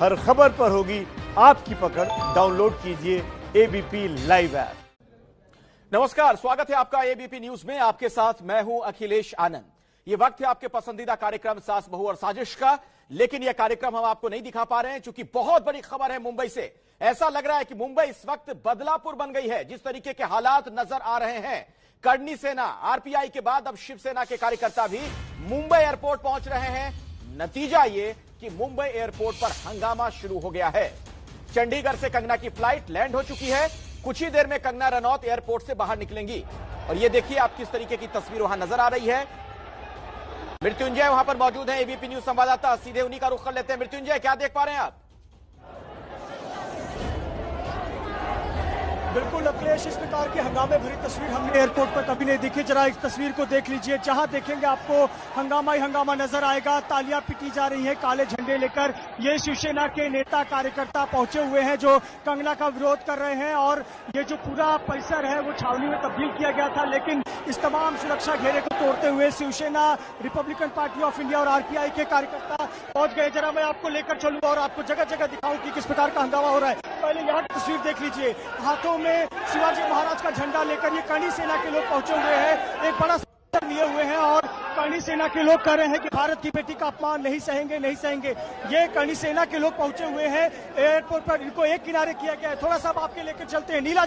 हर खबर पर होगी आपकी पकड़। डाउनलोड कीजिए एबीपी लाइव ऐप। नमस्कार, स्वागत है आपका एबीपी न्यूज में। आपके साथ मैं हूं अखिलेश आनंद। ये वक्त है आपके पसंदीदा कार्यक्रम सास बहू और साजिश का, लेकिन यह कार्यक्रम हम आपको नहीं दिखा पा रहे हैं क्योंकि बहुत बड़ी खबर है मुंबई से। ऐसा लग रहा है कि मुंबई इस वक्त बदलापुर बन गई है। जिस तरीके के हालात नजर आ रहे हैं, करनी सेना, आरपीआई के बाद अब शिवसेना के कार्यकर्ता भी मुंबई एयरपोर्ट पहुंच रहे हैं। नतीजा ये कि मुंबई एयरपोर्ट पर हंगामा शुरू हो गया है। चंडीगढ़ से कंगना की फ्लाइट लैंड हो चुकी है। कुछ ही देर में कंगना रनौत एयरपोर्ट से बाहर निकलेंगी और ये देखिए आप किस तरीके की तस्वीर वहां नजर आ रही है। मृत्युंजय वहां पर मौजूद है, एबीपी न्यूज संवाददाता, सीधे उन्हीं का रुख कर लेते हैं। मृत्युंजय, क्या देख पा रहे हैं आप? बिल्कुल अखिलेश, इस प्रकार की हंगामे भरी तस्वीर हमने एयरपोर्ट पर कभी नहीं देखी। जरा इस तस्वीर को देख लीजिए, जहां देखेंगे आपको हंगामा ही हंगामा नजर आएगा। तालियां पीटी जा रही हैं काले झंडे लेकर। ये शिवसेना के नेता कार्यकर्ता पहुंचे हुए हैं जो कंगना का विरोध कर रहे हैं और ये जो पूरा परिसर है वो छावनी में तब्दील किया गया था, लेकिन इस तमाम सुरक्षा घेरे को तोड़ते हुए Shiv Sena, republican party of India और आरपीआई के कार्यकर्ता पहुंच गए। जरा मैं आपको लेकर चलूंगा और आपको जगह जगह दिखाऊं कि किस प्रकार का हंगामा हो रहा है। पहले यहाँ की तस्वीर देख लीजिए, हाथों में शिवाजी महाराज का झंडा लेकर ये करनी सेना के लोग पहुंचे हुए हैं। एक बड़ा लिए हुए हैं और करनी सेना के लोग कह रहे हैं कि भारत की बेटी का अपमान नहीं सहेंगे, नहीं सहेंगे। ये करनी सेना के लोग पहुंचे हुए हैं एयरपोर्ट पर, इनको एक किनारे किया गया है। थोड़ा सा आपके लेकर चलते हैं। नीला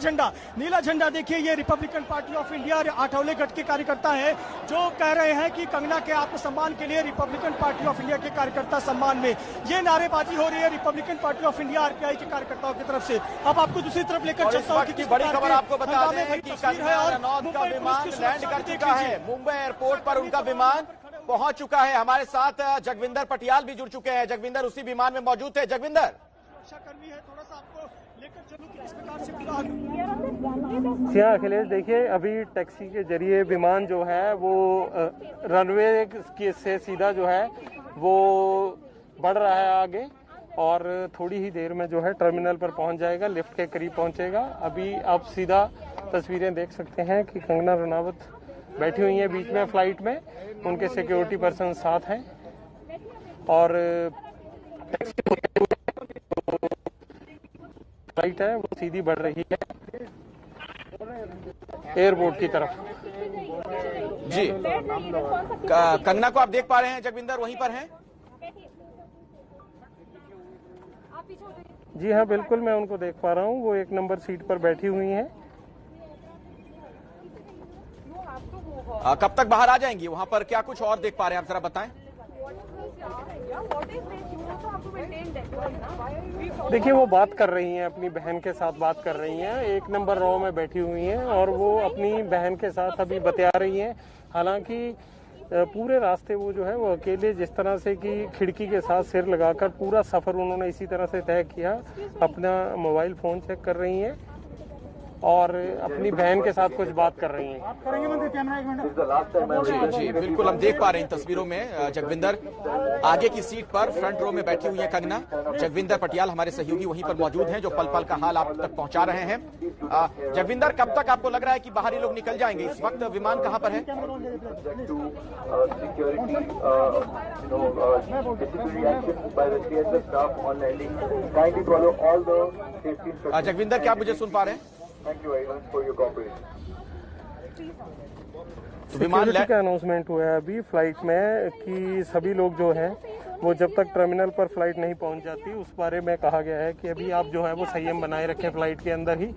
झंडा देखिए, ये Republican party of India Athawale गढ़ के कार्यकर्ता है जो कह रहे हैं कि कंगना के आत्मसम्मान के लिए रिपब्लिकन पार्टी ऑफ इंडिया के कार्यकर्ता सम्मान में ये नारेबाजी हो रही है Republican party of India RPI के कार्यकर्ताओं की तरफ से। अब आपको दूसरी तरफ लेकर चलता हूँ कि बड़ी खबर आपको बता दें कि कंगना रनौत का विमान लैंड कर चुका है। मुंबई एयरपोर्ट पर उनका विमान पहुंच चुका है। हमारे साथ जगविंदर पटियाल भी जुड़ चुके हैं। जगविंदर उसी विमान में मौजूद थे। जगविंदर, सुरक्षाकर्मी है, थोड़ा सा आपको लेकर चलूं कि किस प्रकार से। जी हाँ अखिलेश, देखिए अभी टैक्सी के जरिए विमान जो है वो रनवे से सीधा जो है वो बढ़ रहा है आगे और थोड़ी ही देर में जो है टर्मिनल पर पहुंच जाएगा, लिफ्ट के करीब पहुंचेगा। अभी आप सीधा तस्वीरें देख सकते हैं कि कंगना रनौत बैठी हुई है बीच में फ्लाइट में, उनके सिक्योरिटी पर्सन साथ हैं और टैक्सी फ्लाइट है वो सीधी बढ़ रही है एयरपोर्ट की तरफ। जी, कंगना को आप देख पा रहे हैं, जगविंदर वहीं पर हैं? जी हाँ बिल्कुल, मैं उनको देख पा रहा हूँ, वो 1 नंबर सीट पर बैठी हुई हैं। कब तक बाहर आ जाएंगी? वहां पर क्या कुछ और देख पा रहे हैं आप, जरा बताएं। देखिए वो बात कर रही हैं, अपनी बहन के साथ बात कर रही हैं। 1 नंबर रो में बैठी हुई हैं और वो अपनी बहन के साथ अभी बतिया रही हैं। हालांकि पूरे रास्ते वो जो है वो अकेले, जिस तरह से कि खिड़की के साथ सिर लगाकर पूरा सफर उन्होंने इसी तरह से तय किया। अपना मोबाइल फोन चेक कर रही हैं और अपनी बहन के साथ कुछ बात कर रही हैं। जी जी बिल्कुल, हम देख पा रहे हैं तस्वीरों में जगविंदर आगे की सीट पर फ्रंट रो में बैठी हुई है कंगना। जगविंदर पटियाल हमारे सहयोगी वहीं पर मौजूद हैं जो पल पल का हाल आप तक पहुंचा रहे हैं। जगविंदर, कब तक आपको लग रहा है कि बाहरी लोग निकल जाएंगे? इस वक्त विमान कहां पर है? जगविंदर, क्या आप मुझे सुन पा रहे हैं? Thank you very much for your cooperation. Security का अनाउंसमेंट हुआ है अभी फ्लाइट में कि सभी लोग जो हैं वो जब तक टर्मिनल पर फ्लाइट नहीं पहुंच जाती उस बारे में कहा गया है कि अभी आप जो है वो संयम बनाए रखें फ्लाइट के अंदर ही।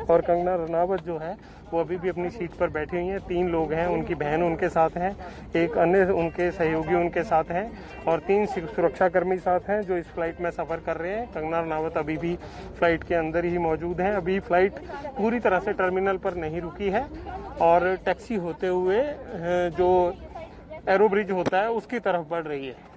और कंगना रनौत जो है वो अभी भी अपनी सीट पर बैठी हुई हैं। 3 लोग हैं, उनकी बहन उनके साथ हैं, एक अन्य उनके सहयोगी उनके साथ हैं और 3 सुरक्षाकर्मी साथ हैं जो इस फ्लाइट में सफर कर रहे हैं। कंगना रनौत अभी भी फ्लाइट के अंदर ही मौजूद हैं। अभी फ्लाइट पूरी तरह से टर्मिनल पर नहीं रुकी है और टैक्सी होते हुए जो एरो ब्रिज होता है उसकी तरफ बढ़ रही है।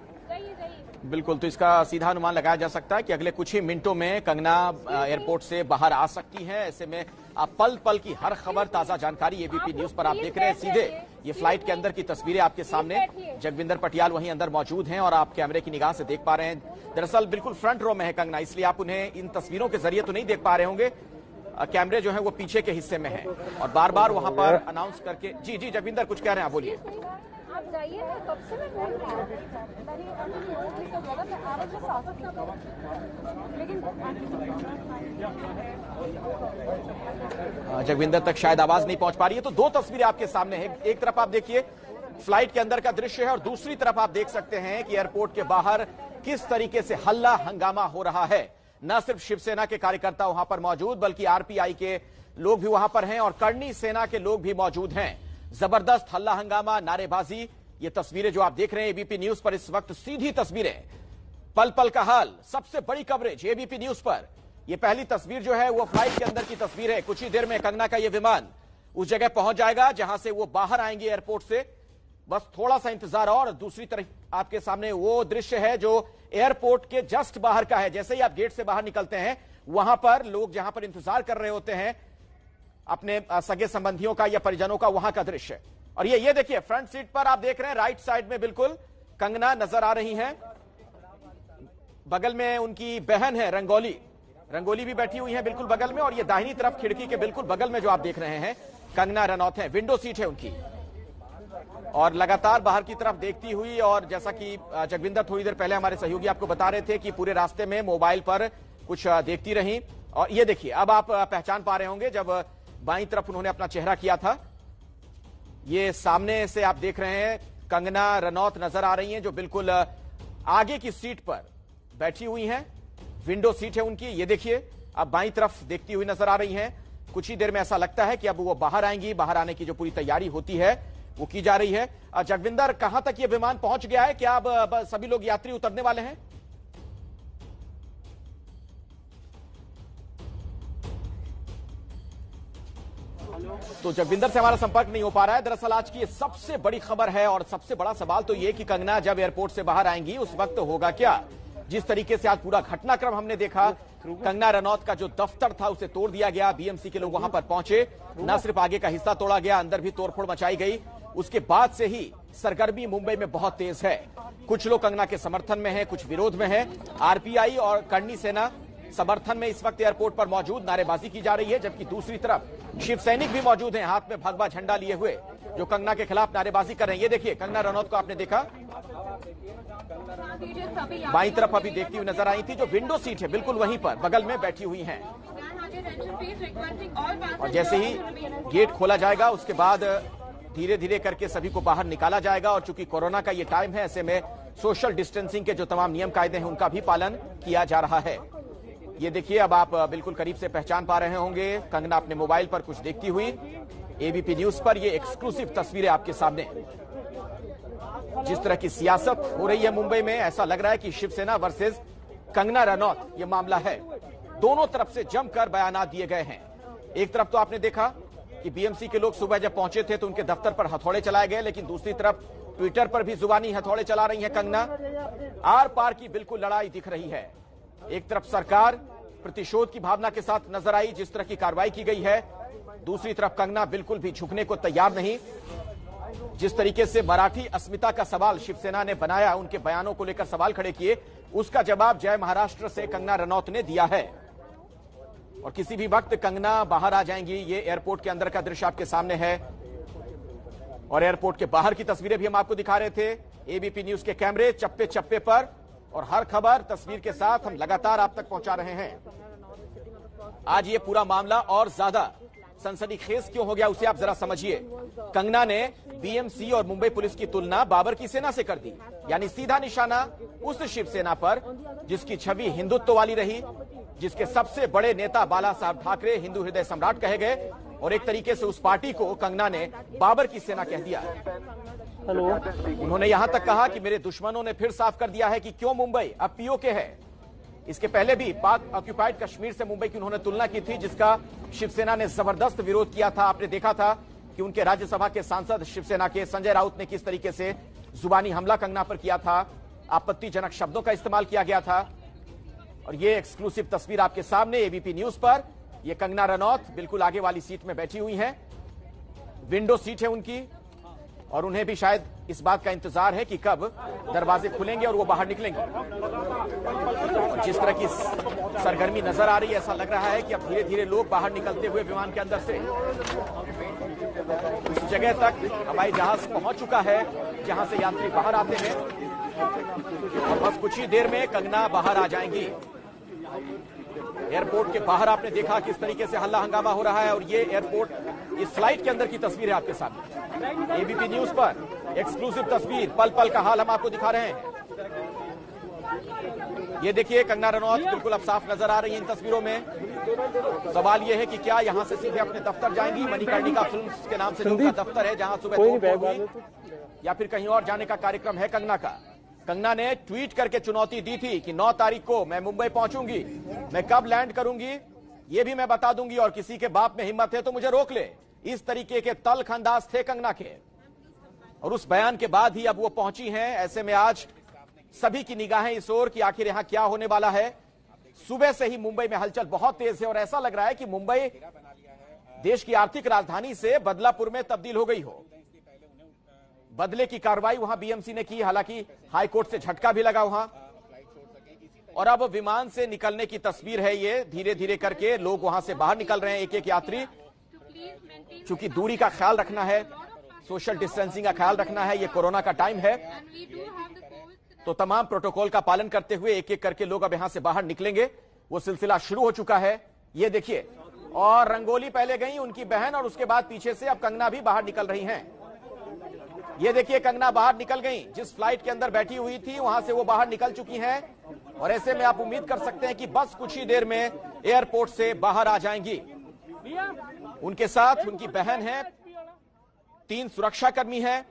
बिल्कुल, तो इसका सीधा अनुमान लगाया जा सकता है कि अगले कुछ ही मिनटों में कंगना एयरपोर्ट से बाहर आ सकती है। ऐसे में आप पल पल की हर खबर, ताजा जानकारी एबीपी न्यूज पर आप देख रहे हैं। सीधे ये फ्लाइट के अंदर की तस्वीरें आपके सामने। जगविंदर पटियाल वहीं अंदर मौजूद हैं और आप कैमरे की निगाह से देख पा रहे हैं। दरअसल बिल्कुल फ्रंट रो में है कंगना, इसलिए आप उन्हें इन तस्वीरों के जरिए तो नहीं देख पा रहे होंगे। कैमरे जो है वो पीछे के हिस्से में है और बार बार वहां पर अनाउंस करके। जी जी जगविंदर, कुछ कह रहे हैं आप, बोलिए। आप जाइए ना, कब से मैं बोल रही हूँ लेकिन जगविंदर तक शायद आवाज नहीं पहुंच पा रही है। तो दो तस्वीरें आपके सामने हैं। एक तरफ आप देखिए फ्लाइट के अंदर का दृश्य है और दूसरी तरफ आप देख सकते हैं कि एयरपोर्ट के बाहर किस तरीके से हल्ला हंगामा हो रहा है। न सिर्फ शिवसेना के कार्यकर्ता वहां पर मौजूद, बल्कि आरपीआई के लोग भी वहां पर हैं और करनी सेना के लोग भी मौजूद हैं। जबरदस्त हल्ला हंगामा, नारेबाजी। ये तस्वीरें जो आप देख रहे हैं एबीपी न्यूज पर इस वक्त, सीधी तस्वीरें, पल पल का हाल, सबसे बड़ी कवरेज एबीपी न्यूज पर। यह पहली तस्वीर जो है वो फ्लाइट के अंदर की तस्वीर है। कुछ ही देर में कंगना का यह विमान उस जगह पहुंच जाएगा जहां से वो बाहर आएंगे एयरपोर्ट से। बस थोड़ा सा इंतजार और। दूसरी तरफ आपके सामने वो दृश्य है जो एयरपोर्ट के जस्ट बाहर का है। जैसे ही आप गेट से बाहर निकलते हैं वहां पर लोग जहां पर इंतजार कर रहे होते हैं अपने सगे संबंधियों का या परिजनों का, वहां का दृश्य। और ये देखिए फ्रंट सीट पर आप देख रहे हैं राइट साइड में बिल्कुल कंगना नजर आ रही हैं। बगल में उनकी बहन है रंगोली भी बैठी हुई है बिल्कुल बगल में। और ये दाहिनी तरफ खिड़की के बिल्कुल बगल में जो आप देख रहे हैं कंगना रनौत है, विंडो सीट है उनकी। और लगातार बाहर की तरफ देखती हुई, और जैसा कि जगविंदर थोड़ी देर पहले हमारे सहयोगी आपको बता रहे थे कि पूरे रास्ते में मोबाइल पर कुछ देखती रही। और ये देखिए अब आप पहचान पा रहे होंगे जब बाईं तरफ उन्होंने अपना चेहरा किया था। ये सामने से आप देख रहे हैं कंगना रनौत नजर आ रही हैं जो बिल्कुल आगे की सीट पर बैठी हुई हैं। विंडो सीट है उनकी। ये देखिए अब बाईं तरफ देखती हुई नजर आ रही हैं। कुछ ही देर में ऐसा लगता है कि अब वो बाहर आएंगी। बाहर आने की जो पूरी तैयारी होती है वो की जा रही है। जगविंदर, कहां तक ये विमान पहुंच गया है? क्या अब सभी लोग यात्री उतरने वाले हैं? तो जगविंदर से हमारा संपर्क नहीं हो पा रहा है। दरअसल आज की ये सबसे बड़ी खबर है और सबसे बड़ा सवाल तो ये कि कंगना जब एयरपोर्ट से बाहर आएंगी उस वक्त होगा क्या। जिस तरीके से आज पूरा घटनाक्रम हमने देखा, कंगना रनौत का जो दफ्तर था उसे तोड़ दिया गया, बीएमसी के लोग वहां पर पहुंचे, न सिर्फ आगे का हिस्सा तोड़ा गया, अंदर भी तोड़फोड़ मचाई गई। उसके बाद से ही सरगर्मी मुंबई में बहुत तेज है। कुछ लोग कंगना के समर्थन में हैं, कुछ विरोध में हैं। आरपीआई और करनी सेना समर्थन में इस वक्त एयरपोर्ट पर मौजूद, नारेबाजी की जा रही है। जबकि दूसरी तरफ शिव सैनिक भी मौजूद हैं, हाथ में भगवा झंडा लिए हुए, जो कंगना के खिलाफ नारेबाजी कर रहे हैं। ये देखिए कंगना रनौत को आपने देखा बाईं तरफ अभी देखती हुई नजर आई थी, जो विंडो सीट है बिल्कुल वहीं पर बगल में बैठी हुई हैं। और जैसे ही गेट खोला जाएगा उसके बाद धीरे धीरे करके सभी को बाहर निकाला जाएगा। और चूंकि कोरोना का ये टाइम है, ऐसे में सोशल डिस्टेंसिंग के जो तमाम नियम कायदे हैं उनका भी पालन किया जा रहा है। ये देखिए अब आप बिल्कुल करीब से पहचान पा रहे होंगे कंगना अपने मोबाइल पर कुछ देखती हुई। एबीपी न्यूज पर ये एक्सक्लूसिव तस्वीरें आपके सामने। जिस तरह की सियासत हो रही है मुंबई में, ऐसा लग रहा है कि शिवसेना वर्सेस कंगना रनौत ये मामला है। दोनों तरफ से जमकर बयान दिए गए हैं। एक तरफ तो आपने देखा कि बीएमसी के लोग सुबह जब पहुंचे थे तो उनके दफ्तर पर हथौड़े चलाए गए, लेकिन दूसरी तरफ ट्विटर पर भी जुबानी हथौड़े चला रही है कंगना। आर पार की बिल्कुल लड़ाई दिख रही है। एक तरफ सरकार प्रतिशोध की भावना के साथ नजर आई जिस तरह की कार्रवाई की गई है, दूसरी तरफ कंगना बिल्कुल भी झुकने को तैयार नहीं। जिस तरीके से मराठी अस्मिता का सवाल शिवसेना ने बनाया, उनके बयानों को लेकर सवाल खड़े किए, उसका जवाब जय महाराष्ट्र से कंगना रनौत ने दिया है। और किसी भी वक्त कंगना बाहर आ जाएंगी। ये एयरपोर्ट के अंदर का दृश्य आपके सामने है और एयरपोर्ट के बाहर की तस्वीरें भी हम आपको दिखा रहे थे। एबीपी न्यूज के कैमरे चप्पे चप्पे पर और हर खबर तस्वीर के साथ हम लगातार आप तक पहुंचा रहे हैं। आज ये पूरा मामला और ज्यादा सनसनीखेज क्यों हो गया उसे आप जरा समझिए। कंगना ने बीएमसी और मुंबई पुलिस की तुलना बाबर की सेना से कर दी, यानी सीधा निशाना उस शिवसेना पर जिसकी छवि हिंदुत्व वाली रही, जिसके सबसे बड़े नेता बाला साहब ठाकरे हिंदू हृदय सम्राट कहे गए, और एक तरीके से उस पार्टी को कंगना ने बाबर की सेना कह दिया। हेलो, उन्होंने यहां तक कहा कि मेरे दुश्मनों ने फिर साफ कर दिया है कि क्यों मुंबई अब पीओके है। इसके पहले भी पाक ऑक्यूपाइड कश्मीर से मुंबई की उन्होंने तुलना की थी, जिसका शिवसेना ने जबरदस्त विरोध किया था। आपने देखा था कि उनके राज्यसभा के सांसद शिवसेना के संजय राउत ने किस तरीके से जुबानी हमला कंगना पर किया था, आपत्तिजनक शब्दों का इस्तेमाल किया गया था। और ये एक्सक्लूसिव तस्वीर आपके सामने एबीपी न्यूज पर। ये कंगना रनौत बिल्कुल आगे वाली सीट में बैठी हुई हैं, विंडो सीट है उनकी, और उन्हें भी शायद इस बात का इंतजार है कि कब दरवाजे खुलेंगे और वो बाहर निकलेंगे। और जिस तरह की सरगर्मी नजर आ रही है, ऐसा लग रहा है कि अब धीरे धीरे लोग बाहर निकलते हुए विमान के अंदर से उस जगह तक हवाई जहाज पहुंच चुका है जहां से यात्री बाहर आते हैं। और बस कुछ ही देर में कंगना बाहर आ जाएंगी। एयरपोर्ट के बाहर आपने देखा किस तरीके से हल्ला हंगामा हो रहा है, और ये एयरपोर्ट इस फ्लाइट के अंदर की तस्वीर है आपके सामने। एबीपी न्यूज पर एक्सक्लूसिव तस्वीर, पल पल का हाल हम आपको दिखा रहे हैं। ये देखिए कंगना रनौत बिल्कुल अब साफ नजर आ रही है इन तस्वीरों में। सवाल ये है कि क्या यहां से सीधे अपने दफ्तर जाएंगी? मणिकर्णिका फिल्म्स के नाम से जो उनका दफ्तर है, जहां सुबह हुई, या फिर कहीं और जाने का कार्यक्रम है कंगना का। कंगना ने ट्वीट करके चुनौती दी थी कि 9 तारीख को मैं मुंबई पहुंचूंगी, मैं कब लैंड करूंगी ये भी मैं बता दूंगी, और किसी के बाप में हिम्मत है तो मुझे रोक ले। इस तरीके के तल्ख अंदाज थे कंगना के, और उस बयान के बाद ही अब वो पहुंची हैं। ऐसे में आज सभी की निगाहें इस ओर कि आखिर यहां क्या होने वाला है। सुबह से ही मुंबई में हलचल बहुत तेज है, और ऐसा लग रहा है कि मुंबई देश की आर्थिक राजधानी से बदलापुर में तब्दील हो गई हो। बदले की कार्रवाई वहां बीएमसी ने की, हालांकि हाईकोर्ट से झटका भी लगा वहां। और अब विमान से निकलने की तस्वीर है ये, धीरे धीरे करके लोग वहां से बाहर निकल रहे हैं, एक एक यात्री। चूंकि दूरी का ख्याल रखना है, सोशल डिस्टेंसिंग का ख्याल रखना है, ये कोरोना का टाइम है, तो तमाम प्रोटोकॉल का पालन करते हुए एक एक करके लोग अब यहां से बाहर निकलेंगे। वो सिलसिला शुरू हो चुका है, ये देखिए। और रंगोली पहले गई उनकी बहन, और उसके बाद पीछे से अब कंगना भी बाहर निकल रही हैं। ये देखिए कंगना बाहर निकल गई, जिस फ्लाइट के अंदर बैठी हुई थी वहां से वो बाहर निकल चुकी हैं। और ऐसे में आप उम्मीद कर सकते हैं कि बस कुछ ही देर में एयरपोर्ट से बाहर आ जाएंगी। उनके साथ उनकी बहन है, 3 सुरक्षाकर्मी हैं,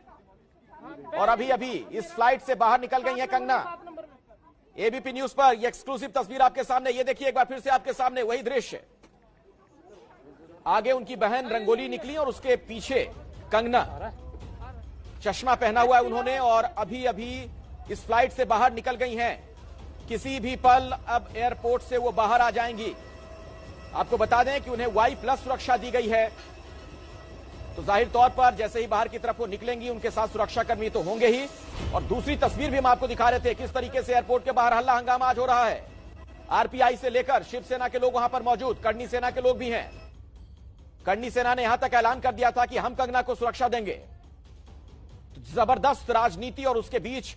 और अभी अभी इस फ्लाइट से बाहर निकल गई है कंगना। एबीपी न्यूज पर यह एक्सक्लूसिव तस्वीर आपके सामने। ये देखिए एक बार फिर से आपके सामने वही दृश्य। आगे उनकी बहन रंगोली निकली और उसके पीछे कंगना, चश्मा पहना हुआ है उन्होंने, और अभी अभी इस फ्लाइट से बाहर निकल गई हैं। किसी भी पल अब एयरपोर्ट से वो बाहर आ जाएंगी। आपको बता दें कि उन्हें Y+ सुरक्षा दी गई है, तो जाहिर तौर पर जैसे ही बाहर की तरफ वो निकलेंगी उनके साथ सुरक्षाकर्मी तो होंगे ही। और दूसरी तस्वीर भी हम आपको दिखा रहे थे किस तरीके से एयरपोर्ट के बाहर हल्ला हंगामा आज हो रहा है। आरपीआई से लेकर शिवसेना के लोग वहां पर मौजूद, करनी सेना के लोग भी हैं। करनी सेना ने यहां तक ऐलान कर दिया था कि हम कंगना को सुरक्षा देंगे। जबरदस्त राजनीति, और उसके बीच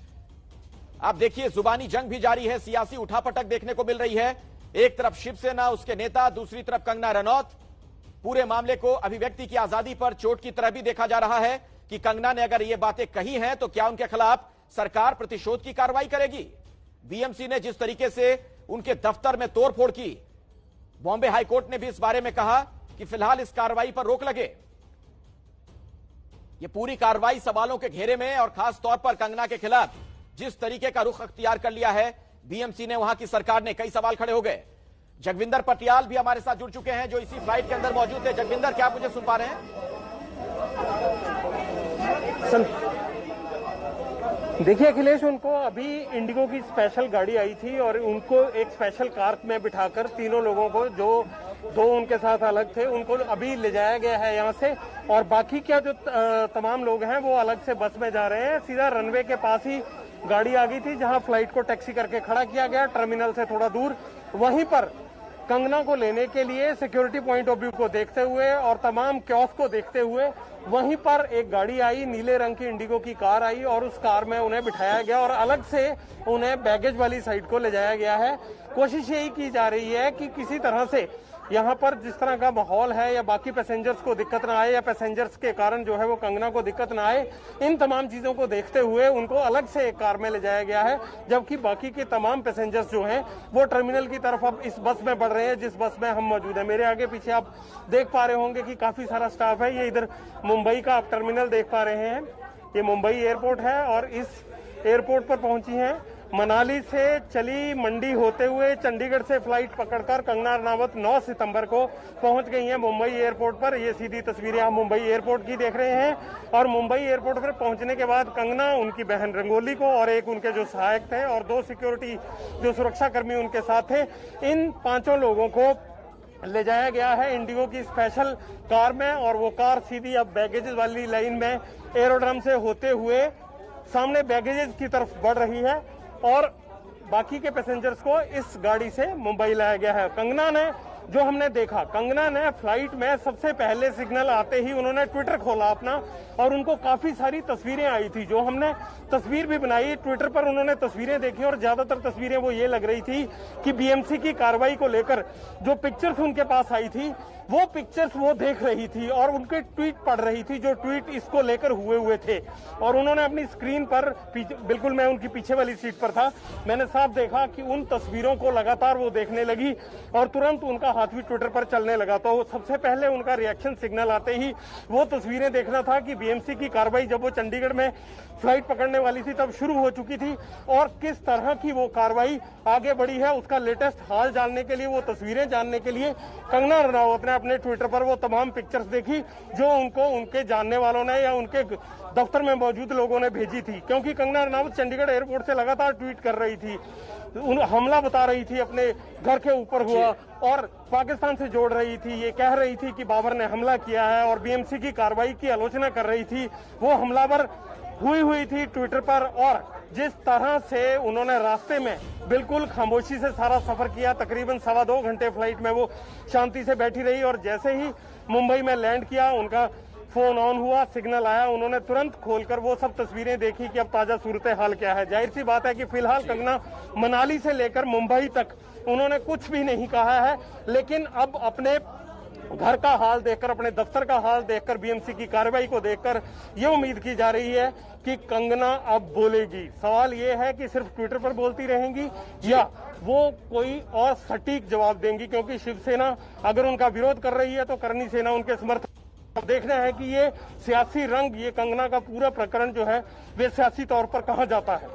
आप देखिए जुबानी जंग भी जारी है, सियासी उठापटक देखने को मिल रही है। एक तरफ शिवसेना, उसके नेता, दूसरी तरफ कंगना रनौत। पूरे मामले को अभिव्यक्ति की आजादी पर चोट की तरह भी देखा जा रहा है कि कंगना ने अगर ये बातें कही हैं तो क्या उनके खिलाफ सरकार प्रतिशोध की कार्रवाई करेगी। बीएमसी ने जिस तरीके से उनके दफ्तर में तोड़फोड़ की, बॉम्बे हाईकोर्ट ने भी इस बारे में कहा कि फिलहाल इस कार्रवाई पर रोक लगे। ये पूरी कार्रवाई सवालों के घेरे में, और खास तौर पर कंगना के खिलाफ जिस तरीके का रुख अख्तियार कर लिया है बीएमसी ने, वहां की सरकार ने, कई सवाल खड़े हो गए। जगविंदर पटियाल भी हमारे साथ जुड़ चुके हैं, जो इसी फ्लाइट के अंदर मौजूद थे। जगविंदर, क्या आप मुझे सुन पा रहे हैं? देखिए अखिलेश, उनको अभी इंडिगो की स्पेशल गाड़ी आई थी, और उनको एक स्पेशल कार में बिठाकर तीनों लोगों को, जो 2 उनके साथ अलग थे, उनको अभी ले जाया गया है यहाँ से। और बाकी क्या जो तमाम लोग हैं वो अलग से बस में जा रहे हैं। सीधा रनवे के पास ही गाड़ी आ गई थी, जहाँ फ्लाइट को टैक्सी करके खड़ा किया गया, टर्मिनल से थोड़ा दूर। वहीं पर कंगना को लेने के लिए सिक्योरिटी पॉइंट ऑफ व्यू को देखते हुए और तमाम कियोस्क को देखते हुए वहीं पर एक गाड़ी आई, नीले रंग की इंडिगो की कार आई, और उस कार में उन्हें बिठाया गया और अलग से उन्हें बैगेज वाली साइड को ले जाया गया है। कोशिश यही की जा रही है कि किसी तरह से यहाँ पर जिस तरह का माहौल है, या बाकी पैसेंजर्स को दिक्कत ना आए, या पैसेंजर्स के कारण जो है वो कंगना को दिक्कत ना आए, इन तमाम चीजों को देखते हुए उनको अलग से एक कार में ले जाया गया है। जबकि बाकी के तमाम पैसेंजर्स जो हैं वो टर्मिनल की तरफ अब इस बस में बढ़ रहे हैं जिस बस में हम मौजूद हैं। मेरे आगे पीछे आप देख पा रहे होंगे कि काफी सारा स्टाफ है। ये इधर मुंबई का आप टर्मिनल देख पा रहे हैं, ये मुंबई एयरपोर्ट है, और इस एयरपोर्ट पर पहुंची हैं मनाली से चली मंडी होते हुए चंडीगढ़ से फ्लाइट पकड़कर कंगना रनावत 9 सितंबर को पहुंच गई हैं मुंबई एयरपोर्ट पर। ये सीधी तस्वीरें आप मुंबई एयरपोर्ट की देख रहे हैं। और मुंबई एयरपोर्ट पर पहुंचने के बाद कंगना, उनकी बहन रंगोली को, और एक उनके जो सहायक थे, और 2 सिक्योरिटी जो सुरक्षाकर्मी उनके साथ थे, इन 5 लोगों को ले जाया गया है इंडिगो की स्पेशल कार में। और वो कार सीधी अब बैगेज वाली लाइन में एरोड्रम से होते हुए सामने बैगेजेस की तरफ बढ़ रही है और बाकी के पैसेंजर्स को इस गाड़ी से मुंबई लाया गया है। कंगना ने जो हमने देखा, कंगना ने फ्लाइट में सबसे पहले सिग्नल आते ही उन्होंने ट्विटर खोला अपना और उनको काफी सारी तस्वीरें आई थी, जो हमने तस्वीर भी बनाई ट्विटर पर। उन्होंने तस्वीरें देखी और ज्यादातर तस्वीरें वो ये लग रही थी कि बीएमसी की कार्रवाई को लेकर जो पिक्चर्स उनके पास आई थी वो पिक्चर्स वो देख रही थी और उनके ट्वीट पढ़ रही थी, जो ट्वीट इसको लेकर हुए थे। और उन्होंने अपनी स्क्रीन पर, बिल्कुल मैं उनकी पीछे वाली सीट पर था, मैंने साफ देखा कि उन तस्वीरों को लगातार वो देखने लगी और तुरंत उनका हाथ भी ट्विटर पर चलने लगा। तो सबसे पहले उनका रिएक्शन सिग्नल आते ही वो तस्वीरें देखना था कि बीएमसी की कार्रवाई जब वो चंडीगढ़ में फ्लाइट पकड़ने वाली थी तब शुरू हो चुकी थी और किस तरह की वो कार्रवाई आगे बढ़ी है उसका लेटेस्ट हाल जानने के लिए, वो तस्वीरें जानने के लिए कंगना रनौत ने अपने ट्विटर पर वो तमाम पिक्चर्स देखी जो उनको उनके जानने वालों ने या उनके दफ्तर में मौजूद लोगों ने भेजी थी। क्योंकि कंगना रनौत चंडीगढ़ एयरपोर्ट से लगातार ट्वीट कर रही थी, हमला बता रही थी अपने घर के ऊपर हुआ और पाकिस्तान से जोड़ रही थी, ये कह रही थी कि बाबर ने हमला किया है और बीएमसी की कार्रवाई की आलोचना कर रही थी। वो हमलावर हुई थी ट्विटर पर और जिस तरह से उन्होंने रास्ते में बिल्कुल खामोशी से सारा सफर किया, तकरीबन 2.25 घंटे फ्लाइट में वो शांति से बैठी रही और जैसे ही मुंबई में लैंड किया उनका फोन ऑन हुआ, सिग्नल आया, उन्होंने तुरंत खोलकर वो सब तस्वीरें देखी कि अब ताजा सूरत हाल क्या है। जाहिर सी बात है कि फिलहाल कंगना मनाली से लेकर मुंबई तक उन्होंने कुछ भी नहीं कहा है, लेकिन अब अपने घर का हाल देखकर, अपने दफ्तर का हाल देखकर, बीएमसी की कार्रवाई को देखकर ये उम्मीद की जा रही है कि कंगना अब बोलेगी। सवाल ये है कि सिर्फ ट्विटर पर बोलती रहेंगी या वो कोई और सटीक जवाब देंगी, क्योंकि शिवसेना अगर उनका विरोध कर रही है तो करनी सेना उनके समर्थन। अब देखना है कि ये सियासी रंग, ये कंगना का पूरा प्रकरण जो है वे सियासी तौर पर कहां जाता है।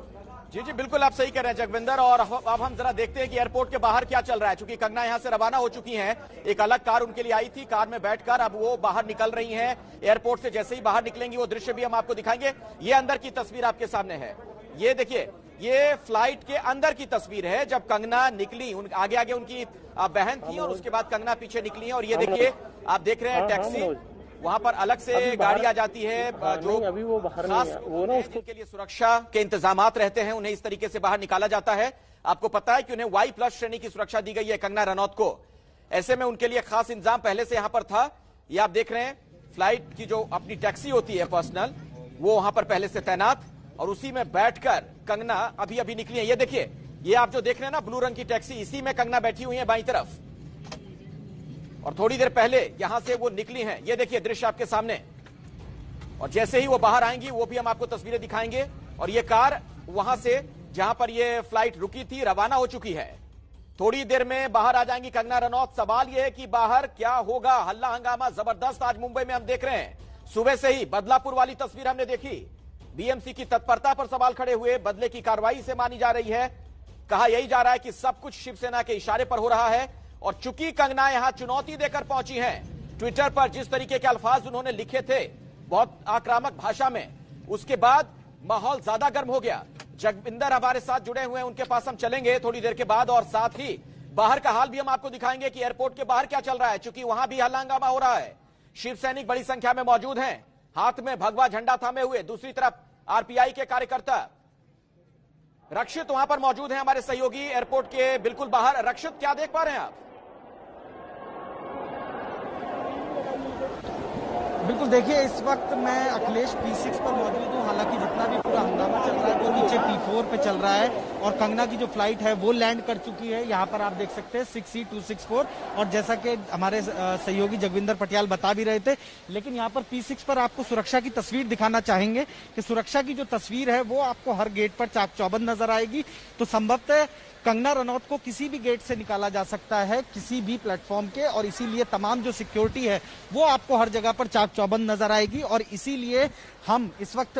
जी जी बिल्कुल आप सही कह रहे हैं जगविंदर। और अब हम जरा देखते हैं कि एयरपोर्ट के बाहर क्या चल रहा है, क्योंकि कंगना यहां से रवाना हो चुकी हैं। एक अलग कार उनके लिए आई थी, कार में बैठकर अब वो बाहर निकल रही हैं। एयरपोर्ट से जैसे ही बाहर निकलेंगी वो दृश्य भी हम आपको दिखाएंगे। ये अंदर की तस्वीर आपके सामने है, ये देखिए, ये फ्लाइट के अंदर की तस्वीर है जब कंगना निकली। आगे आगे उनकी बहन थी और उसके बाद कंगना पीछे निकली है। और ये देखिए, आप देख रहे हैं टैक्सी, वहां पर अलग से गाड़ी आ जाती है जो अभी वो बाहर खास नहीं है, वो ना उसको जिनके लिए सुरक्षा के इंतजामात रहते हैं, उन्हें इस तरीके से बाहर निकाला जाता है। आपको पता है कि उन्हें Y+ श्रेणी की सुरक्षा दी गई है कंगना रनौत को। ऐसे में उनके लिए खास इंतजाम पहले से यहां पर था। ये आप देख रहे हैं, फ्लाइट की जो अपनी टैक्सी होती है पर्सनल, वो वहां पर पहले से तैनात और उसी में बैठकर कंगना अभी अभी निकली है। ये देखिए, ये आप जो देख रहे हैं ना ब्लू रंग की टैक्सी, इसी में कंगना बैठी हुई है बाईं तरफ और थोड़ी देर पहले यहां से वो निकली हैं। ये देखिए दृश्य आपके सामने। और जैसे ही वो बाहर आएंगी वो भी हम आपको तस्वीरें दिखाएंगे। और ये कार वहां से जहां पर ये फ्लाइट रुकी थी रवाना हो चुकी है। थोड़ी देर में बाहर आ जाएंगी कंगना रनौत। सवाल यह है कि बाहर क्या होगा। हल्ला हंगामा जबरदस्त आज मुंबई में हम देख रहे हैं। सुबह से ही बदलापुर वाली तस्वीर हमने देखी, बीएमसी की तत्परता पर सवाल खड़े हुए, बदले की कार्रवाई से मानी जा रही है। कहा यही जा रहा है कि सब कुछ शिवसेना के इशारे पर हो रहा है। और चूंकि कंगना यहां चुनौती देकर पहुंची हैं, ट्विटर पर जिस तरीके के अल्फाज उन्होंने लिखे थे बहुत आक्रामक भाषा में, उसके बाद माहौल ज्यादा गर्म हो गया। जगविंदर हमारे साथ जुड़े हुए हैं, उनके पास हम चलेंगे थोड़ी देर के बाद और साथ ही बाहर का हाल भी हम आपको दिखाएंगे कि एयरपोर्ट के बाहर क्या चल रहा है, क्योंकि वहां भी हल्ला हंगामा हो रहा है। शिव सैनिक बड़ी संख्या में मौजूद हैं, हाथ में भगवा झंडा थामे हुए। दूसरी तरफ आरपीआई के कार्यकर्ता रक्षित वहां पर मौजूद हैं, हमारे सहयोगी एयरपोर्ट के बिल्कुल बाहर। रक्षित, क्या देख पा रहे हैं आप? बिल्कुल, देखिए इस वक्त मैं अखिलेश P6 पर मौजूद हूँ। हालांकि जितना भी पूरा हंगामा चल रहा है वो नीचे P4 पे चल रहा है और कंगना की जो फ्लाइट है वो लैंड कर चुकी है। यहाँ पर आप देख सकते हैं 6C264 और जैसा कि हमारे सहयोगी जगविंदर पटियाल बता भी रहे थे, लेकिन यहाँ पर P6 पर आपको सुरक्षा की तस्वीर दिखाना चाहेंगे कि सुरक्षा की जो तस्वीर है वो आपको हर गेट पर चाक चौबंद नजर आएगी। तो संभवतः कंगना रनौत को किसी भी गेट से निकाला जा सकता है, किसी भी प्लेटफॉर्म के, और इसीलिए तमाम जो सिक्योरिटी है वो आपको हर जगह पर चाक चौबंद नजर आएगी। और इसीलिए हम इस वक्त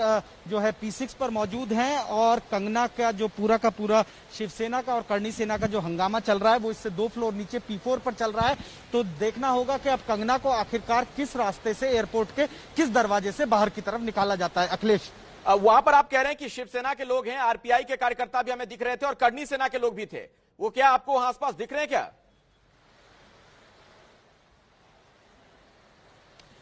जो है P6 पर मौजूद हैं और कंगना का जो पूरा का पूरा शिवसेना का और करणी सेना का जो हंगामा चल रहा है वो इससे 2 फ्लोर नीचे P4 पर चल रहा है। तो देखना होगा कि अब कंगना को आखिरकार किस रास्ते से एयरपोर्ट के किस दरवाजे से बाहर की तरफ निकाला जाता है। अखिलेश, वहां पर आप कह रहे हैं कि शिवसेना के लोग हैं, आरपीआई के कार्यकर्ता भी हमें दिख रहे थे और करणी सेना के लोग भी थे, वो क्या आपको वहां आसपास दिख रहे हैं क्या?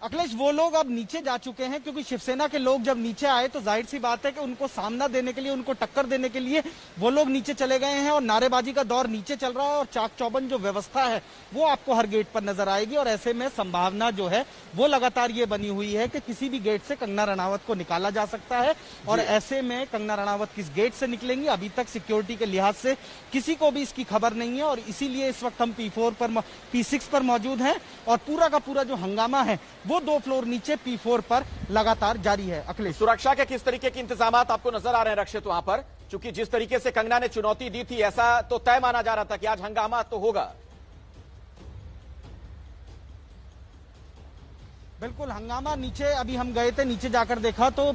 अखिलेश, वो लोग अब नीचे जा चुके हैं क्योंकि शिवसेना के लोग जब नीचे आए तो जाहिर सी बात है कि उनको सामना देने के लिए, उनको टक्कर देने के लिए वो लोग नीचे चले गए हैं और नारेबाजी का दौर नीचे चल रहा है और चाक चौबंद जो व्यवस्था है वो आपको हर गेट पर नजर आएगी। और ऐसे में संभावना जो है वो लगातार ये बनी हुई है कि किसी भी गेट से कंगना रनावत को निकाला जा सकता है। और ऐसे में कंगना रनावत किस गेट से निकलेंगी, अभी तक सिक्योरिटी के लिहाज से किसी को भी इसकी खबर नहीं है और इसीलिए इस वक्त हम P6 पर मौजूद हैं और पूरा का पूरा जो हंगामा है वो 2 फ्लोर नीचे P4 पर लगातार जारी है। अखिलेश, सुरक्षा के किस तरीके के इंतजाम आपको नजर आ रहे हैं रक्षित वहां पर? क्योंकि जिस तरीके से कंगना ने चुनौती दी थी, ऐसा तो तय माना जा रहा था कि आज हंगामा तो होगा। बिल्कुल हंगामा। नीचे अभी हम गए थे, नीचे जाकर देखा तो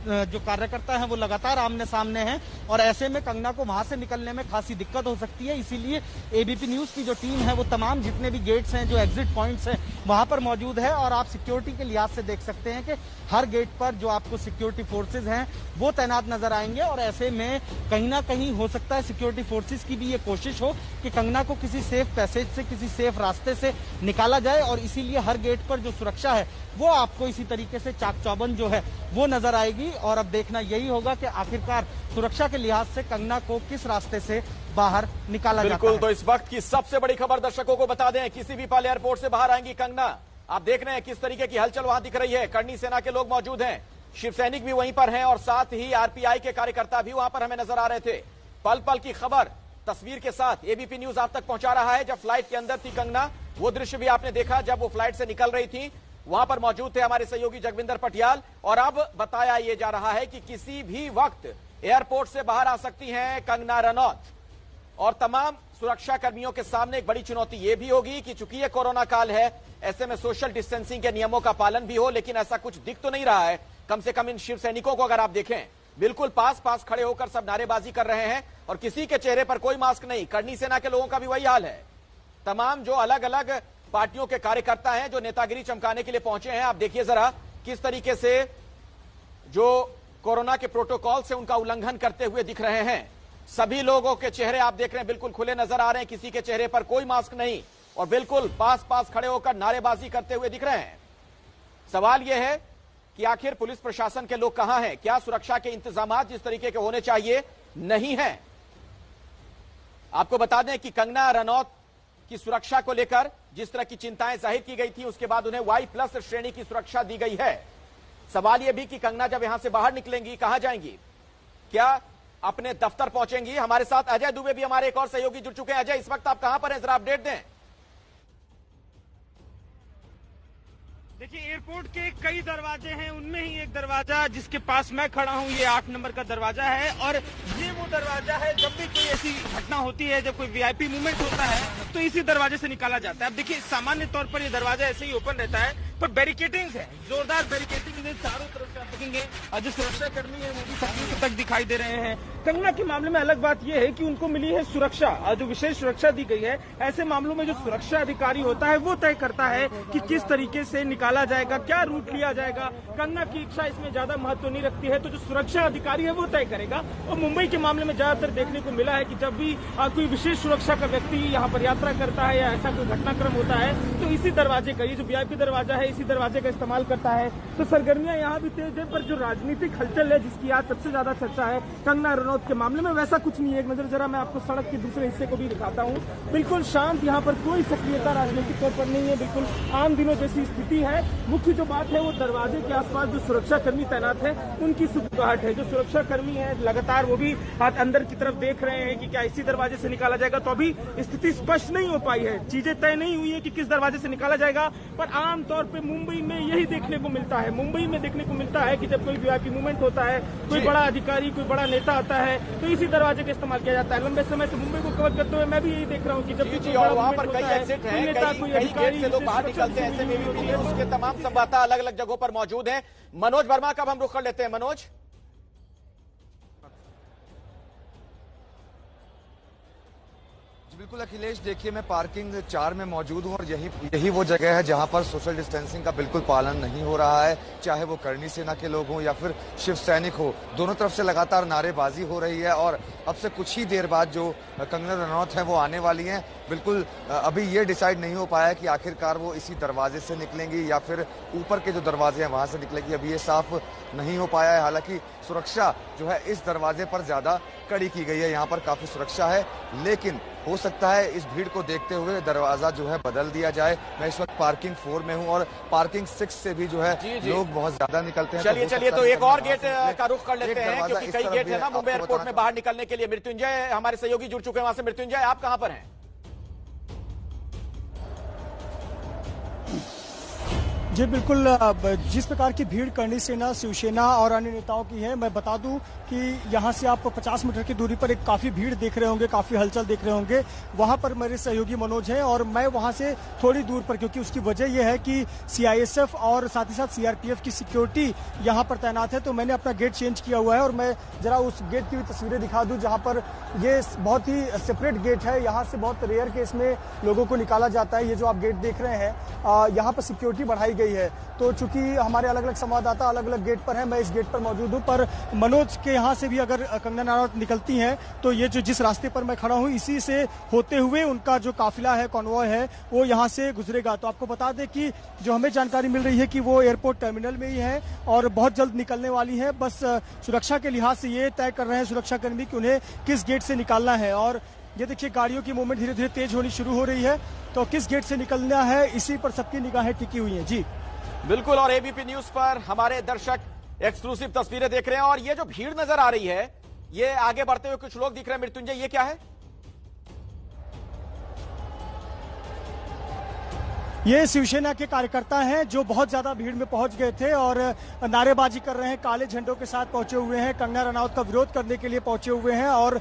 जो कार्यकर्ता हैं वो लगातार आमने सामने हैं और ऐसे में कंगना को वहां से निकलने में खासी दिक्कत हो सकती है। इसीलिए एबीपी न्यूज की जो टीम है वो तमाम जितने भी गेट्स हैं, जो एग्जिट पॉइंट्स हैं, वहां पर मौजूद है और आप सिक्योरिटी के लिहाज से देख सकते हैं कि हर गेट पर जो आपको सिक्योरिटी फोर्सेज हैं वो तैनात नजर आएंगे। और ऐसे में कहीं ना कहीं हो सकता है सिक्योरिटी फोर्सेज की भी ये कोशिश हो कि कंगना को किसी सेफ पैसेज से, किसी सेफ रास्ते से निकाला जाए और इसीलिए हर गेट पर जो सुरक्षा है वो आपको इसी तरीके से चाक चौबंद जो है वो नजर आएगी। और अब देखना यही होगा कि आखिरकार सुरक्षा के लिहाज से कंगना को किस रास्ते से बाहर निकाला जाता है। बिल्कुल, तो इस वक्त की सबसे बड़ी खबर दर्शकों को बता दें, किसी भी पल एयरपोर्ट से बाहर आएंगी कंगना। आप देख रहे हैं किस तरीके की हलचल वहां दिख रही है। करनी सेना के लोग मौजूद हैं, शिव सैनिक भी वहीं पर हैं और साथ ही आरपीआई के कार्यकर्ता भी वहां पर हमें नजर आ रहे थे। पल पल की खबर तस्वीर के साथ एबीपी न्यूज आप तक पहुंचा रहा है। जब फ्लाइट के अंदर थी कंगना, वो दृश्य भी आपने देखा जब वो फ्लाइट से निकल रही थी। वहां पर मौजूद थे हमारे सहयोगी जगविंदर पटियाल और अब बताया यह जा रहा है कि किसी भी वक्त एयरपोर्ट से बाहर आ सकती हैं कंगना रनौत। और तमाम सुरक्षा कर्मियों के सामने एक बड़ी चुनौती यह भी होगी कि चूंकि यह कोरोना काल है, ऐसे में सोशल डिस्टेंसिंग के नियमों का पालन भी हो, लेकिन ऐसा कुछ दिख तो नहीं रहा है। कम से कम इन शिव सैनिकों को अगर आप देखें, बिल्कुल पास पास खड़े होकर सब नारेबाजी कर रहे हैं और किसी के चेहरे पर कोई मास्क नहीं। करनी सेना के लोगों का भी वही हाल है। तमाम जो अलग अलग पार्टियों के कार्यकर्ता हैं जो नेतागिरी चमकाने के लिए पहुंचे हैं, आप देखिए जरा किस तरीके से जो कोरोना के प्रोटोकॉल से उनका उल्लंघन करते हुए दिख रहे हैं। सभी लोगों के चेहरे आप देख रहे हैं बिल्कुल खुले नजर आ रहे हैं, किसी के चेहरे पर कोई मास्क नहीं और बिल्कुल पास पास खड़े होकर नारेबाजी करते हुए दिख रहे हैं। सवाल यह है कि आखिर पुलिस प्रशासन के लोग कहां हैं? क्या सुरक्षा के इंतजाम जिस तरीके के होने चाहिए नहीं है? आपको बता दें कि कंगना रनौत की सुरक्षा को लेकर जिस तरह की चिंताएं जाहिर की गई थी, उसके बाद उन्हें Y+ श्रेणी की सुरक्षा दी गई है। सवाल यह भी कि कंगना जब यहां से बाहर निकलेंगी कहां जाएंगी? क्या अपने दफ्तर पहुंचेंगी? हमारे साथ अजय दुबे भी हमारे एक और सहयोगी जुड़ चुके हैं। अजय, इस वक्त आप कहां पर हैं, जरा अपडेट दें। देखिए, एयरपोर्ट के कई दरवाजे हैं, उनमें ही एक दरवाजा जिसके पास मैं खड़ा हूं, ये 8 नंबर का दरवाजा है और ये वो दरवाजा है जब भी कोई ऐसी घटना होती है, जब कोई वीआईपी मूवमेंट होता है तो इसी दरवाजे से निकाला जाता है। अब देखिए, सामान्य तौर पर ये दरवाजा ऐसे ही ओपन रहता है, पर बैरिकेडिंग है, जोरदार बैरिकेडिंग है चारों तरफ से। आप देखेंगे जो सुरक्षा कर्मी है वो भी सामने तक दिखाई दे रहे हैं। कंगना के मामले में अलग बात यह है कि उनको मिली है सुरक्षा, जो विशेष सुरक्षा दी गई है। ऐसे मामलों में जो सुरक्षा अधिकारी होता है वो तय करता है कि किस तरीके से निकाला जाएगा, क्या रूट लिया जाएगा। कंगना की इच्छा इसमें ज्यादा महत्व नहीं रखती है, तो जो सुरक्षा अधिकारी है वो तय करेगा। और मुंबई के मामले में ज्यादातर देखने को मिला है कि जब भी कोई विशेष सुरक्षा का व्यक्ति यहाँ पर यात्रा करता है या ऐसा कोई घटनाक्रम होता है तो इसी दरवाजे का, ये जो वीआईपी दरवाजा है, इसी दरवाजे का इस्तेमाल करता है। तो सरगर्मियां यहाँ भी तेज है, पर जो राजनीतिक हलचल है जिसकी आज सबसे ज्यादा चर्चा है कंगना रनौत के मामले में, वैसा कुछ नहीं है। एक नजर जरा मैं आपको सड़क के दूसरे हिस्से को भी दिखाता हूँ। बिल्कुल शांत, यहाँ पर कोई सक्रियता राजनीतिक तौर पर नहीं है, बिल्कुल आम दिनों जैसी स्थिति है। मुख्य जो बात है वो दरवाजे के आसपास जो सुरक्षा कर्मी तैनात है उनकी सुगबुगाहट है। जो सुरक्षा कर्मी है लगातार वो भी हाथ अंदर की तरफ देख रहे हैं कि क्या इसी दरवाजे से निकाला जाएगा। तो अभी स्थिति स्पष्ट नहीं हो पाई है, चीजें तय नहीं हुई है कि किस दरवाजे से निकाला जाएगा, पर आमतौर पर मुंबई में यही देखने को मिलता है। मुंबई में देखने को मिलता है कि जब कोई वीआईपी मूवमेंट होता है, कोई बड़ा अधिकारी, कोई बड़ा नेता आता है, तो इसी दरवाजे का इस्तेमाल किया जाता है। लंबे समय से मुंबई को कवर करते हुए मैं भी यही देख रहा हूँ कि जब भी और वहां पर कई एग्जिट हैं, कई गेट से लोग बाहर निकलते हैं। ऐसे में एबीपी न्यूज के तमाम संवाददाता अलग अलग जगहों पर मौजूद हैं। मनोज वर्मा का हम रुख कर लेते हैं। मनोज, बिल्कुल अखिलेश, देखिए मैं पार्किंग 4 में मौजूद हूं और यही वो जगह है जहां पर सोशल डिस्टेंसिंग का बिल्कुल पालन नहीं हो रहा है। चाहे वो करनी सेना के लोग हों या फिर शिव सैनिक हो, दोनों तरफ से लगातार नारेबाजी हो रही है और अब से कुछ ही देर बाद जो कंगना रनौत है वो आने वाली हैं। बिल्कुल अभी ये डिसाइड नहीं हो पाया कि आखिरकार वो इसी दरवाजे से निकलेंगी या फिर ऊपर के जो दरवाजे हैं वहां से निकलेंगी। अभी ये साफ नहीं हो पाया है। हालांकि सुरक्षा जो है इस दरवाजे पर ज्यादा कड़ी की गई है, यहाँ पर काफी सुरक्षा है, लेकिन हो सकता है इस भीड़ को देखते हुए दरवाजा जो है बदल दिया जाए। मैं इस वक्त पार्किंग 4 में हूँ और पार्किंग 6 से भी जो है लोग बहुत ज्यादा निकलते हैं। चलिए तो एक और गेट का रुख कर लेते हैं, क्योंकि कई गेट है ना मुंबई एयरपोर्ट में बाहर निकलने के लिए। मृत्युंजय हमारे सहयोगी जुड़ चुके हैं वहां से। मृत्युंजय, आप कहां पर हैं? जी बिल्कुल, जिस प्रकार की भीड़ करणी सेना, शिवसेना और अन्य नेताओं की है, मैं बता दूं कि यहां से आप 50 मीटर की दूरी पर एक काफी भीड़ देख रहे होंगे, काफी हलचल देख रहे होंगे। वहां पर मेरे सहयोगी मनोज हैं और मैं वहां से थोड़ी दूर पर, क्योंकि उसकी वजह यह है कि सीआईएसएफ और साथ ही साथ सीआरपीएफ की सिक्योरिटी यहां पर तैनात है, तो मैंने अपना गेट चेंज किया हुआ है। और मैं जरा उस गेट की भी तस्वीरें दिखा दूं, जहां पर ये बहुत ही सेपरेट गेट है। यहाँ से बहुत रेयर केस में लोगों को निकाला जाता है। ये जो आप गेट देख रहे हैं, यहाँ पर सिक्योरिटी बढ़ाई गई है। तो चूंकि हमारे अलग अलग संवाददाता अलग अलग गेट पर हैं, मैं इस गेट पर मौजूद हूं, पर मनोज के यहाँ से भी अगर कंगना रनौत निकलती हैं तो ये जो जिस रास्ते पर मैं खड़ा हूं, इसी से होते हुए उनका जो काफिला है, कॉन्वॉय है, वो यहाँ से गुजरेगा। तो आपको बता दें कि जो हमें जानकारी मिल रही है कि वो एयरपोर्ट टर्मिनल में ही है और बहुत जल्द निकलने वाली है। बस सुरक्षा के लिहाज से ये तय कर रहे हैं सुरक्षाकर्मी कि उन्हें किस गेट से निकालना है। और ये देखिए, गाड़ियों की मूवमेंट धीरे धीरे तेज होनी शुरू हो रही है, तो किस गेट से निकलना है इसी पर सबकी निगाहें टिकी हुई हैं। जी बिल्कुल, और एबीपी न्यूज पर हमारे दर्शक एक्सक्लूसिव तस्वीरें देख रहे हैं और ये जो भीड़ नजर आ रही है, ये आगे बढ़ते हुए कुछ लोग दिख रहे हैं। मृत्युंजय, ये क्या है? ये शिवसेना के कार्यकर्ता हैं जो बहुत ज्यादा भीड़ में पहुंच गए थे और नारेबाजी कर रहे हैं, काले झंडों के साथ पहुंचे हुए हैं, कंगना रनौत का विरोध करने के लिए पहुंचे हुए हैं और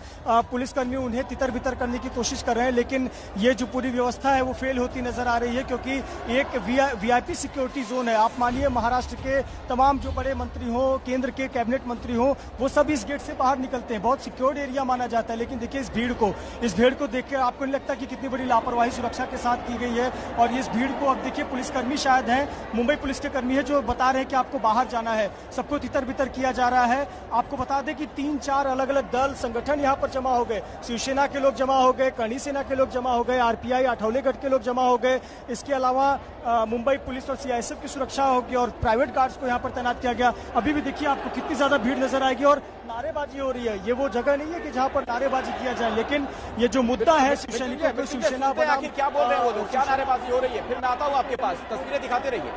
पुलिसकर्मी उन्हें तितर बितर करने की कोशिश कर रहे हैं। लेकिन ये जो पूरी व्यवस्था है वो फेल होती नजर आ रही है, क्योंकि एक वीआईपी सिक्योरिटी जोन है। आप मानिए महाराष्ट्र के तमाम जो बड़े मंत्री हो, केंद्र के कैबिनेट मंत्री हो, वो सब इस गेट से बाहर निकलते हैं। बहुत सिक्योर्ड एरिया माना जाता है। लेकिन देखिए इस भीड़ को देख के आपको नहीं लगता कि कितनी बड़ी लापरवाही सुरक्षा के साथ की गई है? और इस भीड़ को, अब देखिए पुलिसकर्मी शायद हैं, मुंबई पुलिस के कर्मी है जो बता रहे हैं कि आपको बाहर जाना है, सबको तितर बितर किया जा रहा है। आपको बता दें कि 3-4 अलग अलग दल संगठन यहां पर जमा हो गए। शिवसेना के लोग जमा हो गए, करणी सेना के लोग जमा हो गए, आरपीआई आठवलेगढ़ के लोग जमा हो गए। इसके अलावा मुंबई पुलिस और सीआईएसएफ की सुरक्षा होगी और प्राइवेट गार्ड्स को यहाँ पर तैनात किया गया। अभी भी देखिए आपको कितनी ज्यादा भीड़ नजर आएगी और नारेबाजी हो रही है। ये वो जगह नहीं है कि जहाँ पर नारेबाजी किया जाए, लेकिन ये जो मुद्दा है शिवसैनिकों को, शिवसेना आखिर क्या बोल रहे हैं वो लोग, क्या नारेबाजी हो रही है? फिर मैं आता हूँ आपके पास, तस्वीरें दिखाते रहिए।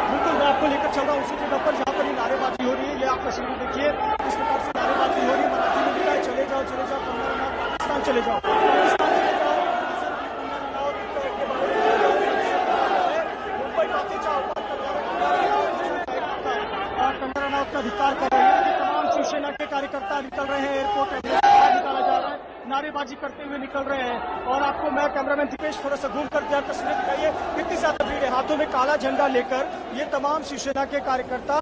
बिल्कुल, मैं आपको लेकर चल रहा हूँ उसी जगह पर जहाँ पर ये नारेबाजी हो रही है। ये आप तस्वीर देखिए, इस प्रकार से नारेबाजी हो रही है। मराठी में लिखा है चले जाओ चले जाओ, कंगना रनौत पाकिस्तान चले जाओ, पाकिस्तान चले जाओ, मुंबई आते जाओ, कंगना रनौत का अधिकार कर रहे हैं। तमाम शिवसेना के कार्यकर्ता निकल रहे हैं, एयरपोर्ट निकाला जा रहा है, नारेबाजी करते हुए निकल रहे हैं। और आपको मैं कैमरामैन दीपेश थोड़ा सा घूम कर दिया, तस्वीरें दिखाइए कितनी ज्यादा भीड़ है। हाथों में काला झंडा लेकर ये तमाम शिवसेना के कार्यकर्ता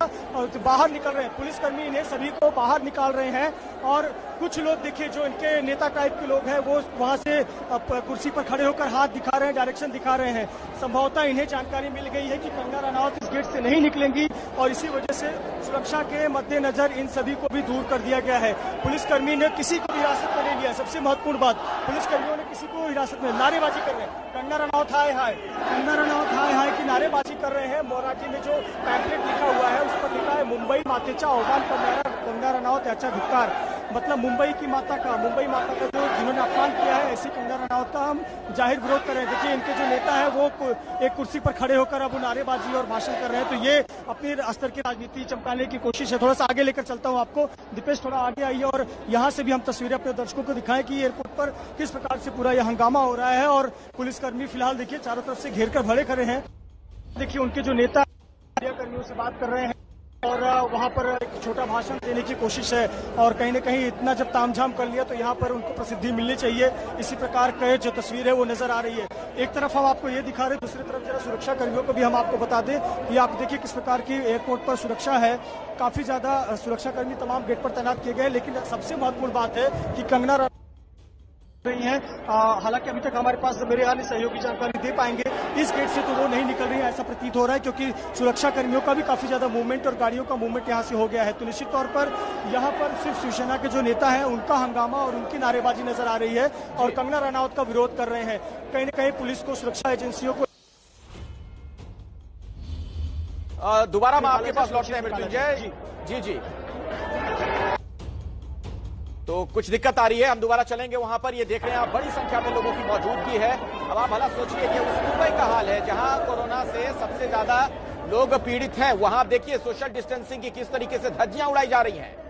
बाहर निकल रहे हैं। पुलिसकर्मी इन्हें सभी को बाहर निकाल रहे हैं और कुछ लोग देखिए जो इनके नेता टाइप के लोग हैं वो वहां से कुर्सी पर खड़े होकर हाथ दिखा रहे हैं, डायरेक्शन दिखा रहे हैं। संभवतः इन्हें जानकारी मिल गई है कि कंगना रनौत इस गेट से नहीं निकलेंगी और इसी वजह से सुरक्षा के मद्देनजर इन सभी को भी दूर कर दिया गया है। पुलिसकर्मी ने किसी को भी हिरासत में नहीं लिया। सबसे महत्वपूर्ण बात, पुलिसकर्मियों ने किसी को हिरासत में, नारेबाजी कर रहे हैं, कंगना रनौत हाय हाय, कंगना रनौत हाय हाय की नारेबाजी कर रहे हैं। मराठी में जो पैम्पलेट लिखा हुआ है उस पर लिखा है मुंबई मातेचा आव्हान करणारा कंगना रनौत याचा धिक्कार। मतलब मुंबई की माता का, मुंबई माता का जो जिन्होंने अपमान किया है, ऐसी कंगना रनौत का हम जाहिर विरोध कर रहे हैं। देखिए इनके जो नेता है वो एक कुर्सी पर खड़े होकर अब नारेबाजी और भाषण कर रहे हैं। तो ये अपने स्तर की राजनीति चमकाने की कोशिश है। थोड़ा सा आगे लेकर चलता हूं आपको, दीपेश थोड़ा आगे आइए और यहाँ से भी हम तस्वीरें अपने दर्शकों को दिखाएं कि एयरपोर्ट पर किस प्रकार से पूरा यह हंगामा हो रहा है। और पुलिसकर्मी फिलहाल देखिए चारों तरफ से घेर कर खड़े खड़े हैं। देखिए उनके जो नेता कर्मियों से बात कर रहे हैं और वहां पर एक छोटा भाषण देने की कोशिश है। और कहीं न कहीं इतना जब तामझाम कर लिया तो यहाँ पर उनको प्रसिद्धि मिलनी चाहिए। इसी प्रकार का जो तस्वीर है वो नजर आ रही है। एक तरफ हम आपको ये दिखा रहे हैं, दूसरी तरफ जरा सुरक्षा कर्मियों को भी हम आपको बता दें कि आप देखिए किस प्रकार की एयरपोर्ट पर सुरक्षा है। काफी ज्यादा सुरक्षा कर्मी तमाम गेट पर तैनात किए गए। लेकिन सबसे महत्वपूर्ण बात है कि कंगना रही हैं। हालांकि अभी तक हमारे पास मेरे यहाँ सहयोगी जानकारी दे पाएंगे, इस गेट से तो वो नहीं निकल रही है, ऐसा प्रतीत हो रहा है, क्योंकि सुरक्षा कर्मियों का भी काफी ज्यादा मूवमेंट और गाड़ियों का मूवमेंट यहाँ से हो गया है। तो निश्चित तौर पर यहाँ पर सिर्फ शिवसेना के जो नेता हैं उनका हंगामा और उनकी नारेबाजी नजर आ रही है और कंगना रनौत का विरोध कर रहे हैं। कहीं न कहीं पुलिस को, सुरक्षा एजेंसियों को। दोबारा हम आपके पास लौटते हैं मृत्युंजय जी। तो कुछ दिक्कत आ रही है, हम दोबारा चलेंगे वहां पर। ये देख रहे हैं आप, बड़ी संख्या में लोगों की मौजूदगी है। अब आप भला सोचिए कि उस मुंबई का हाल है जहां कोरोना से सबसे ज्यादा लोग पीड़ित हैं, वहां देखिए सोशल डिस्टेंसिंग की किस तरीके से धज्जियां उड़ाई जा रही हैं।